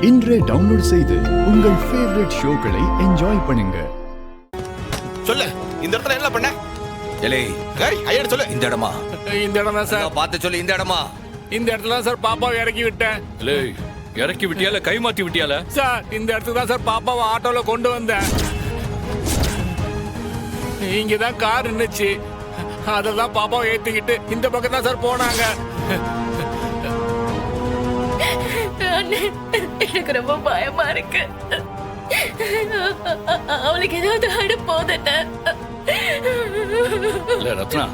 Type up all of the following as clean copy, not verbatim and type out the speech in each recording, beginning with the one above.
இன்றே டவுன்லோட் செய்து உங்கள் ஃபேவரட் ஷோக்களை என்ஜாய் பண்ணுங்க. சொல்லு, இந்த இடத்துல என்ன பண்ண? எலே ஐயா சொல்லு. இந்த இடமா? இந்த இடம் தான் சார். பார்த்து சொல்லு. இந்த இடமா? இந்த இடத்துல தான் சார் பாப்பாவை இறக்கி விட்டேன். இறக்கி விட்டியால கை மாத்தி விட்டியால? சார் இந்த இடத்துக்கு தான் சார் பாப்பாவை ஆட்டோல கொண்டு வந்தேன். இங்கதான் கார் நின்னுச்சு. அதெல்லாம் பாப்பாவை ஏத்திக்கிட்டு இந்த பக்கம் தான் சார் போனாங்க. எனக்கு ரொம்ப பயமா இருக்கு. அவளுக்கு ஏதாவது ஆட போதுட்ட. இல்ல ரத்னா,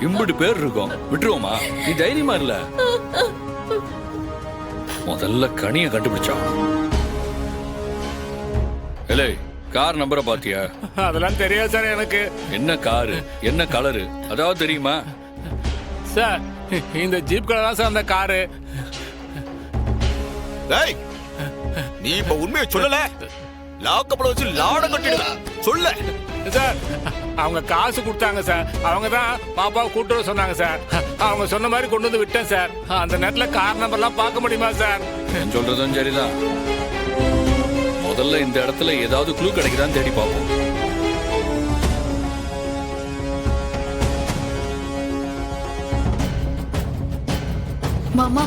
இம்புட்டு பேர் இருக்கும், விட்டுருவோமா? நீ தைரியமா இல்ல. முதல்ல கனிய கண்டுபிடிச்சா. இல்ல கார் நம்பரை பாத்தியா? அதெல்லாம் தெரியாது சார் எனக்கு. என்ன காரு, என்ன கலரு, அதாவது தெரியுமா? சார் இந்த ஜீப் கலர் தான் சார் அந்த காரு. நீ இப்ப உண்மையை சொல்லல, லாக்கப்பட வச்சு லாடம் கட்டிடுல. சொல்ல சார், அவங்க காசு கொடுத்தாங்க சார். அவங்க தான் பாப்பாவை கூட்டு வர சொன்னாங்க சார். அவங்க சொன்ன மாதிரி கொண்டு வந்து விட்டேன் சார். அந்த நேரத்துல கார் நம்பர்லாம் பார்க்க முடியுமா சார்? சொல்றதும் சரிதான். முதல்ல இந்த இடத்துல ஏதாவது க்ளூ கிடைக்குதான்னு தேடி பார்ப்போம். மாமா,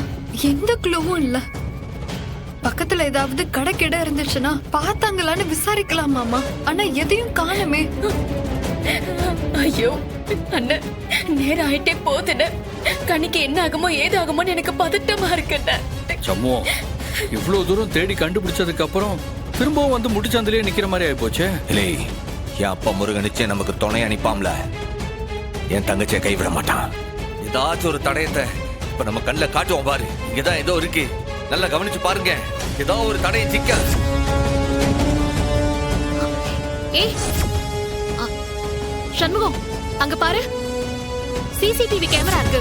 எந்த க்ளூவும் இல்ல. பக்கத்துல ஏதாவது கடை கிட இருந்துச்சுன்னா பார்த்தாங்களான்னு விசாரிக்கலாம் மாமா. ஆனா எதையும் காணுமே. ஐயோ அண்ணன், நேரம் ஆயிட்டே போதுன்னு. கணிக்கு என்ன ஆகுமோ ஏதாகுமோன்னு எனக்கு பதட்டமா இருக்குண்ண. சம்மோ, இவ்வளவு தூரம் தேடி கண்டுபிடிச்சதுக்கு அப்புறம் திரும்பவும் வந்து முட்டுச்சந்திலேயே நிக்கிற மாதிரி ஆயி போச்சே. இல்லை, என் அப்பா முருகன் நிச்சயம் நமக்கு துணை அனுப்பாம்ல. என் தங்கச்சியை கைவிட மாட்டான். ஏதாச்சும் ஒரு தடயத்தை இப்ப நம்ம கண்ணுல காட்டுவோம் பாரு. இங்கதான் ஏதோ இருக்கு, நல்லா கவனிச்சு பாருங்க. ஏதோ ஒரு தடையை சிக்க. ஏய் சண்முகம், அங்க பாரு, சிசிடிவி கேமரா இருக்கு.